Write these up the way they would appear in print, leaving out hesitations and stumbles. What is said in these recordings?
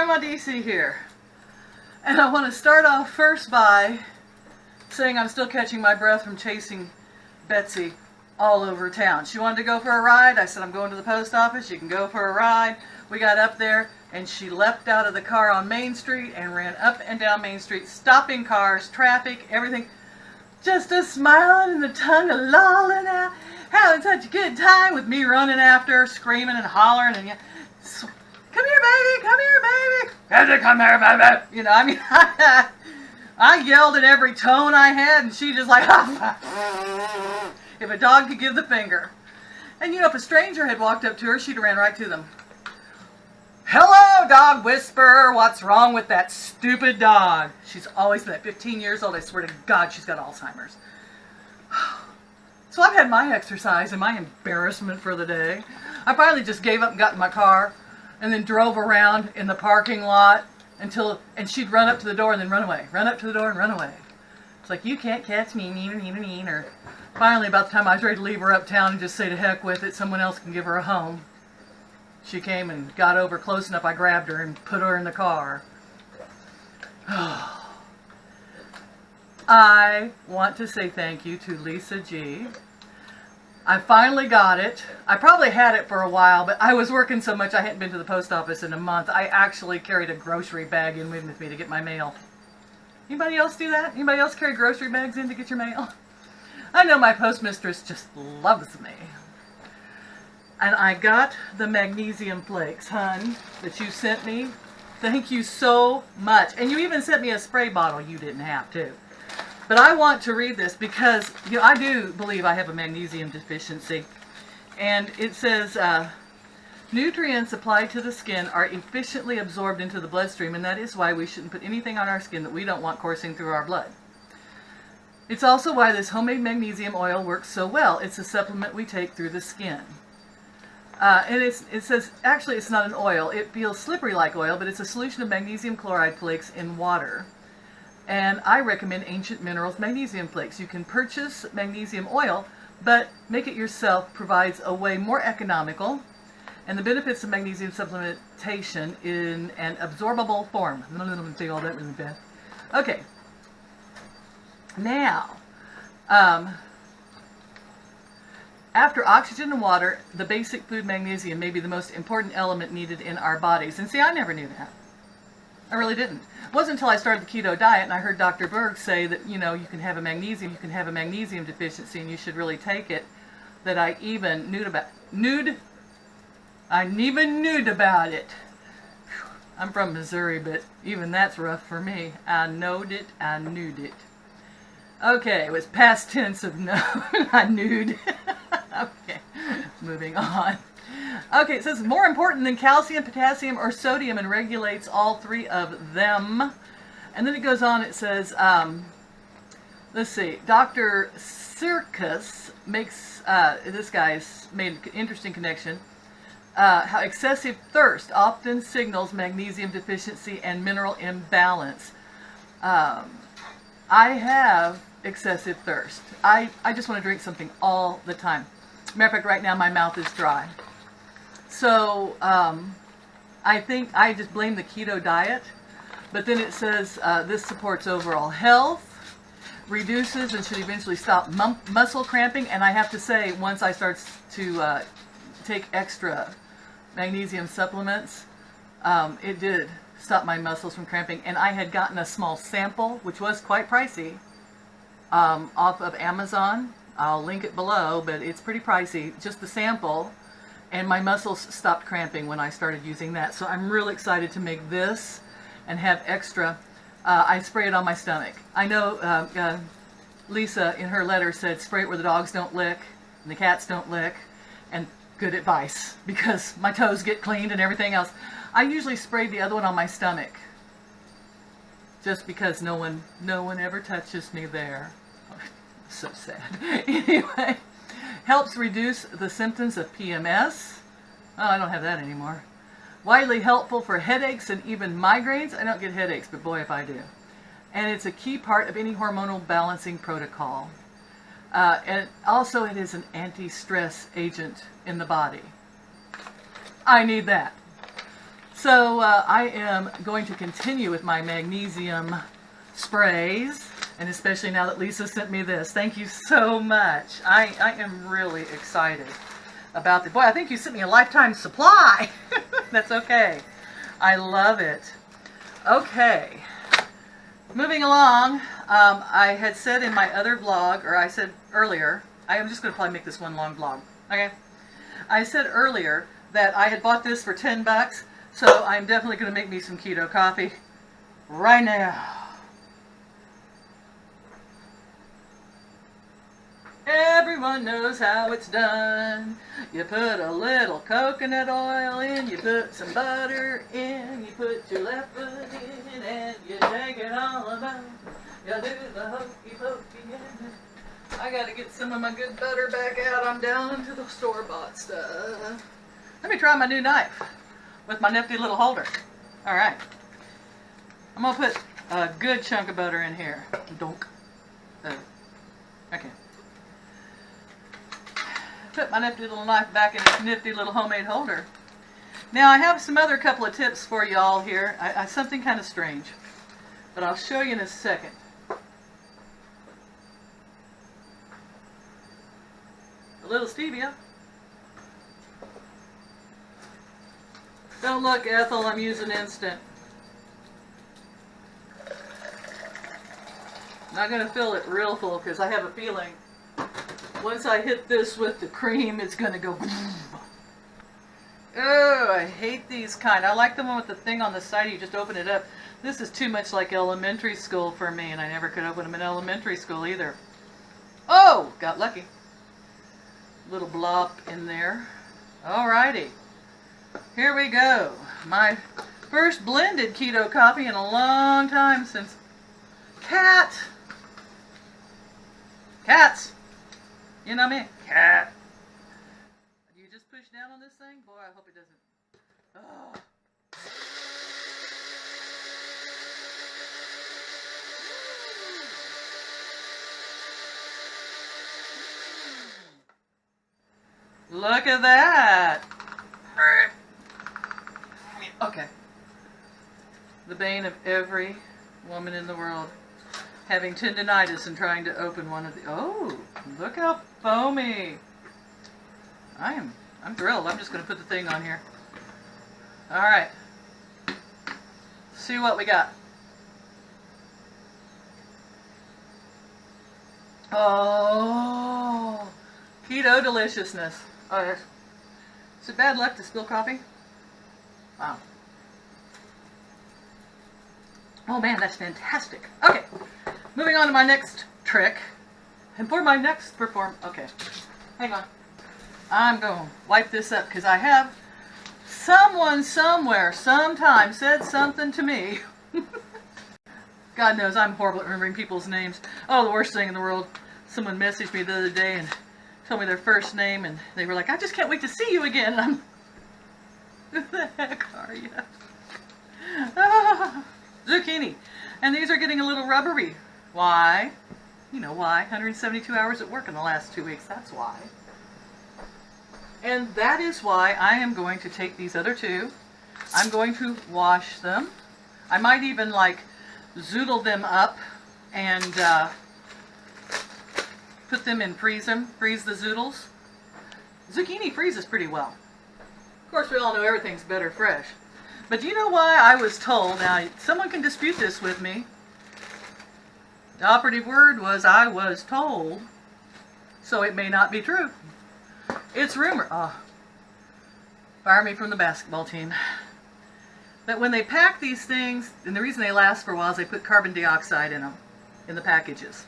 Grandma DC here. And I want to start off first by saying I'm still catching my breath from chasing Betsy all over town. She wanted to go for a ride. I said, I'm going to the post office. You can go for a ride. We got up there and she leapt out of the car on Main Street and ran up and down Main Street, stopping cars, traffic, everything. Just a smiling and the tongue a lolling out, having such a good time with me running after her, screaming and hollering and come here, baby, come here, baby. Come here, baby. You know, I mean, I yelled at every tone I had, and she just like, if a dog could give the finger. And, you know, if a stranger had walked up to her, she'd have ran right to them. Hello, dog whisperer. What's wrong with that stupid dog? She's always been at 15 years old. I swear to God, she's got Alzheimer's. So I've had my exercise and my embarrassment for the day. I finally just gave up and got in my car and then drove around in the parking lot and she'd run up to the door and then run away. Run up to the door and run away. It's like, you can't catch me, or finally, about the time I was ready to leave her uptown and just say to heck with it, someone else can give her a home. She came and got over close enough, I grabbed her and put her in the car. I want to say thank you to Lisa G. I finally got it. I probably had it for a while, but I was working so much I hadn't been to the post office in a month. I actually carried a grocery bag in with me to get my mail. Anybody else do that? Anybody else carry grocery bags in to get your mail? I know my postmistress just loves me. And I got the magnesium flakes, hun, that you sent me. Thank you so much. And you even sent me a spray bottle. You didn't have to. But I want to read this because, you know, I do believe I have a magnesium deficiency. And it says, nutrients applied to the skin are efficiently absorbed into the bloodstream, and that is why we shouldn't put anything on our skin that we don't want coursing through our blood. It's also why this homemade magnesium oil works so well. It's a supplement we take through the skin. And it says, actually it's not an oil. It feels slippery like oil, but it's a solution of magnesium chloride flakes in water. And I recommend Ancient Minerals Magnesium Flakes. You can purchase magnesium oil, but make it yourself provides a way more economical. And the benefits of magnesium supplementation in an absorbable form. I'm going to say all that really bad. Okay. Now, after oxygen and water, the basic food magnesium may be the most important element needed in our bodies. And see, I never knew that. I really didn't. It wasn't until I started the keto diet and I heard Dr. Berg say that, you know, you can have a magnesium deficiency and you should really take it, that I even knew about it. I'm from Missouri, but even that's rough for me. I knowed it. Okay, it was past tense of no. I knew. Okay, moving on. Okay, it says more important than calcium, potassium, or sodium and regulates all three of them. And then it goes on, it says, let's see, Dr. Circus makes, this guy's made an interesting connection, how excessive thirst often signals magnesium deficiency and mineral imbalance. I have excessive thirst. I just want to drink something all the time. Matter of fact, right now my mouth is dry. So I think I just blame the keto diet. But then it says this supports overall health, reduces and should eventually stop muscle cramping. And I have to say, once I start to take extra magnesium supplements, it did stop my muscles from cramping. And I had gotten a small sample, which was quite pricey, off of Amazon. I'll link it below, but it's pretty pricey, just the sample, and my muscles stopped cramping when I started using that. So I'm really excited to make this and have extra. I spray it on my stomach. I know Lisa in her letter said spray it where the dogs don't lick and the cats don't lick, and good advice because my toes get cleaned and everything else. I usually spray the other one on my stomach just because no one ever touches me there. So sad. Anyway, helps reduce the symptoms of PMS. Oh, I don't have that anymore. Widely helpful for headaches and even migraines. I don't get headaches, but boy, if I do. And it's a key part of any hormonal balancing protocol. And also it is an anti-stress agent in the body. I need that. So I am going to continue with my magnesium sprays, and especially now that Lisa sent me this. Thank you so much. I am really excited about it. Boy, I think you sent me a lifetime supply. That's okay. I love it. Okay. Moving along, I had said in my other vlog, or I said earlier, I am just going to probably make this one long vlog. Okay? I said earlier that I had bought this for 10 bucks, so I'm definitely going to make me some keto coffee right now. Everyone knows how it's done. You put a little coconut oil in, you put some butter in, you put your left foot in, and you take it all about. You do the hokey pokey in it. I gotta get some of my good butter back out. I'm down to the store-bought stuff. Let me try my new knife with my nifty little holder. Alright. I'm gonna put a good chunk of butter in here. Donk. Okay. Put my nifty little knife back in its nifty little homemade holder. Now I have some other couple of tips for you all here. Something kind of strange, but I'll show you in a second. A little stevia. Don't look, Ethel, I'm using instant. Not going to fill it real full because I have a feeling once I hit this with the cream, it's going to go boom. Oh, I hate these kind. I like the one with the thing on the side. You just open it up. This is too much like elementary school for me, and I never could open them in elementary school either. Oh, got lucky. Little blob in there. Alrighty. Here we go. My first blended keto coffee in a long time since Cat. Cats. You know me? Cat. Do you just push down on this thing? Boy, I hope it doesn't. Oh. Look at that. Okay. The bane of every woman in the world. Having tendinitis and trying to open one of the... Oh, look how foamy. I'm thrilled. I'm just going to put the thing on here. All right. See what we got. Oh, keto deliciousness. Oh, yes. Is it bad luck to spill coffee? Wow. Oh man, that's fantastic. Okay. Moving on to my next trick. And for my next okay, hang on. I'm going to wipe this up because I have someone somewhere sometime said something to me. God knows I'm horrible at remembering people's names. Oh, the worst thing in the world. Someone messaged me the other day and told me their first name and they were like, I just can't wait to see you again. And I'm, who the heck are you? Ah, zucchini. And these are getting a little rubbery. Why? You know why. 172 hours at work in the last 2 weeks. That's why. And that is why I am going to take these other two. I'm going to wash them. I might even like zoodle them up and put them in freeze the zoodles. Zucchini freezes pretty well. Of course, we all know everything's better fresh. But do you know why I was told? Now, someone can dispute this with me. The operative word was I was told, so it may not be true. It's rumor. Oh, fire me from the basketball team. That when they pack these things, and the reason they last for a while is they put carbon dioxide in them, in the packages.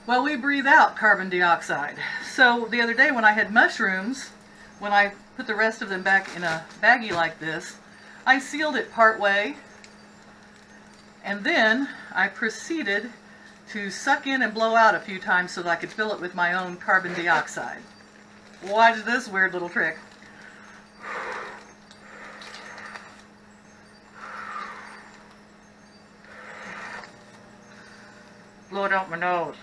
Well, we breathe out carbon dioxide. So the other day when I had mushrooms, when I put the rest of them back in a baggie like this, I sealed it part way, and then I proceeded to suck in and blow out a few times so that I could fill it with my own carbon dioxide. Watch this weird little trick. Blow it out my nose.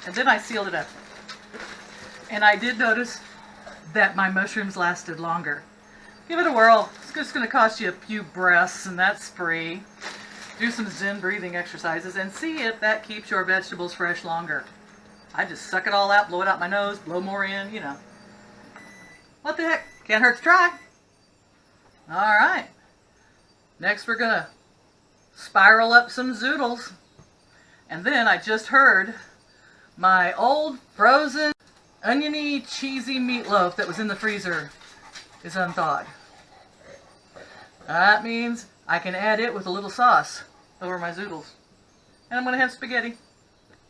And then I sealed it up. And I did notice that my mushrooms lasted longer. Give it a whirl. It's just going to cost you a few breaths, and that's free. Do some Zen breathing exercises and see if that keeps your vegetables fresh longer. I just suck it all out, blow it out my nose, blow more in, you know. What the heck? Can't hurt to try. All right. Next we're going to spiral up some Zoodles. And then I just heard my old frozen oniony cheesy meatloaf that was in the freezer is unthawed. That means I can add it with a little sauce over my Zoodles. And I'm going to have spaghetti.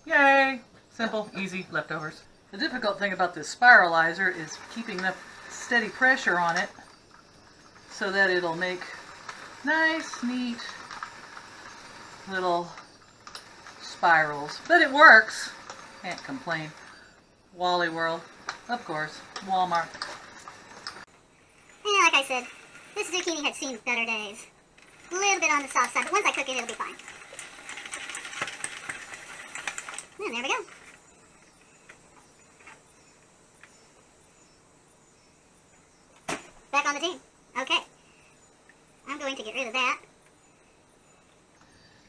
Yay! Simple, easy leftovers. The difficult thing about this spiralizer is keeping enough steady pressure on it so that it'll make nice, neat little spirals. But it works. Can't complain. Wally World, of course, Walmart. Yeah, like I said, this zucchini had seen better days. A little bit on the soft side, but once I cook it, it'll be fine. And there we go. Back on the team. Okay. I'm going to get rid of that.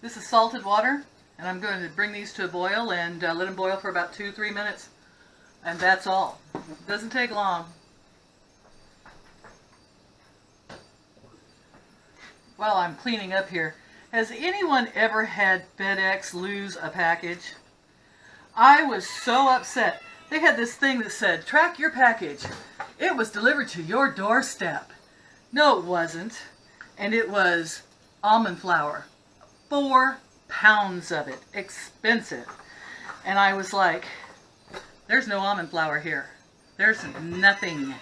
This is salted water, and I'm going to bring these to a boil and let them boil for about 2-3 minutes. And that's all. It doesn't take long. While I'm cleaning up here, has anyone ever had FedEx lose a package? I was so upset. They had this thing that said, track your package. It was delivered to your doorstep. No, it wasn't. And it was almond flour. 4 pounds of it. Expensive. And I was like, there's no almond flour here. There's nothing.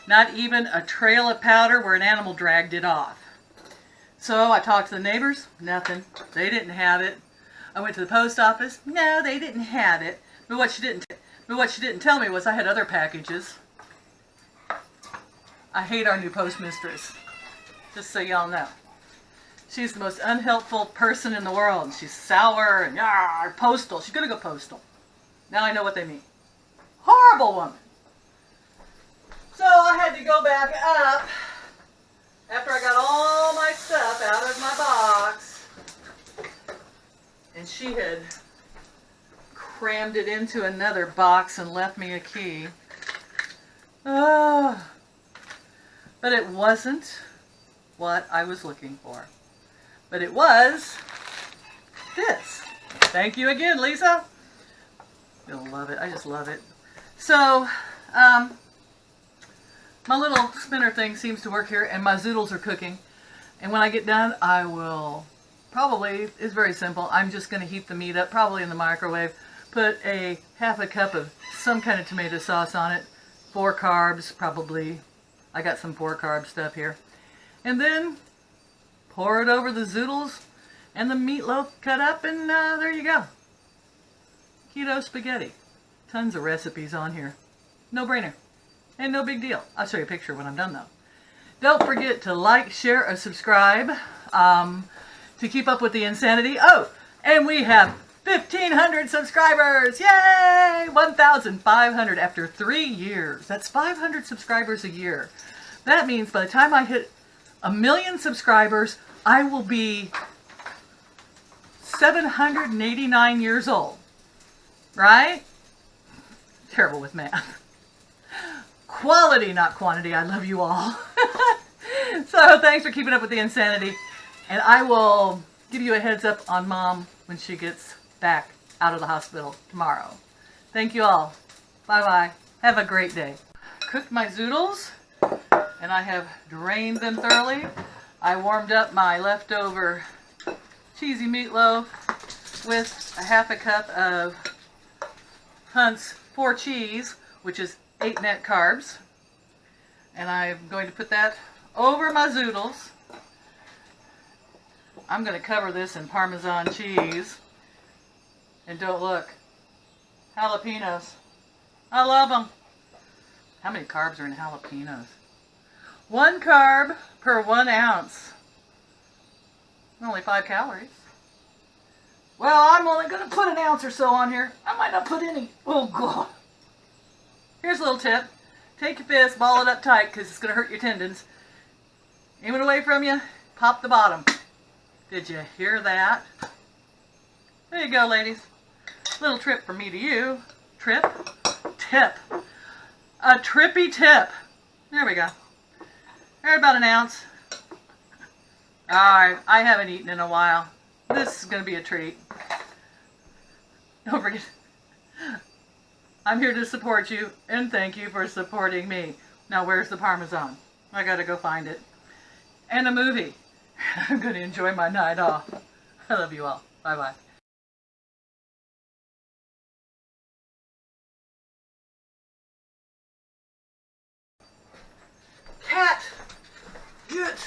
Not even a trail of powder where an animal dragged it off. So I talked to the neighbors. Nothing. They didn't have it. I went to the post office. No, they didn't have it. But what she didn't tell me was I had other packages. I hate our new postmistress. Just so y'all know. She's the most unhelpful person in the world. She's sour and postal. She's going to go postal. Now I know what they mean. Horrible woman. So I had to go back up after I got all my stuff out of my box. And she had crammed it into another box and left me a key. Oh. But it wasn't what I was looking for. But it was this. Thank you again, Lisa. You'll love it. I just love it. So, my little spinner thing seems to work here, and my Zoodles are cooking. And when I get done, I will probably, it's very simple, I'm just going to heat the meat up, probably in the microwave, put a half a cup of some kind of tomato sauce on it, 4 carbs, probably. I got some 4 carb stuff here. And then pour it over the Zoodles and the meatloaf cut up, and there you go. Keto spaghetti. Tons of recipes on here. No brainer. And no big deal. I'll show you a picture when I'm done though. Don't forget to like, share, or subscribe to keep up with the insanity. Oh, and we have 1,500 subscribers. Yay! 1,500 after 3 years. That's 500 subscribers a year. That means by the time I hit 1 million subscribers, I will be 789 years old. Right? Terrible with math. Quality, not quantity. I love you all. So thanks for keeping up with the insanity. And I will give you a heads up on Mom when she gets back out of the hospital tomorrow. Thank you all. Bye-bye. Have a great day. Cooked my Zoodles, and I have drained them thoroughly. I warmed up my leftover cheesy meatloaf with a half a cup of Hunt's 4 cheese, which is 8 net carbs. And I'm going to put that over my Zoodles. I'm going to cover this in Parmesan cheese. And don't look. Jalapenos. I love them. How many carbs are in jalapenos? 1 carb per 1 ounce. Only 5 calories. Well, I'm only going to put an ounce or so on here. I might not put any. Oh, God. Here's a little tip. Take your fist, ball it up tight because it's going to hurt your tendons. Aim it away from you, pop the bottom. Did you hear that? There you go, ladies. Little trip from me to you. Trip? Tip. A trippy tip. There we go. Here's about an ounce. Alright, I haven't eaten in a while. This is going to be a treat. Don't forget, I'm here to support you, and thank you for supporting me. Now, where's the Parmesan? I gotta go find it. And a movie. I'm going to enjoy my night off. I love you all. Bye-bye. Cat! Get!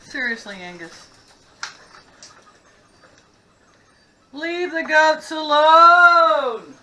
Seriously, Angus. Leave the goats alone!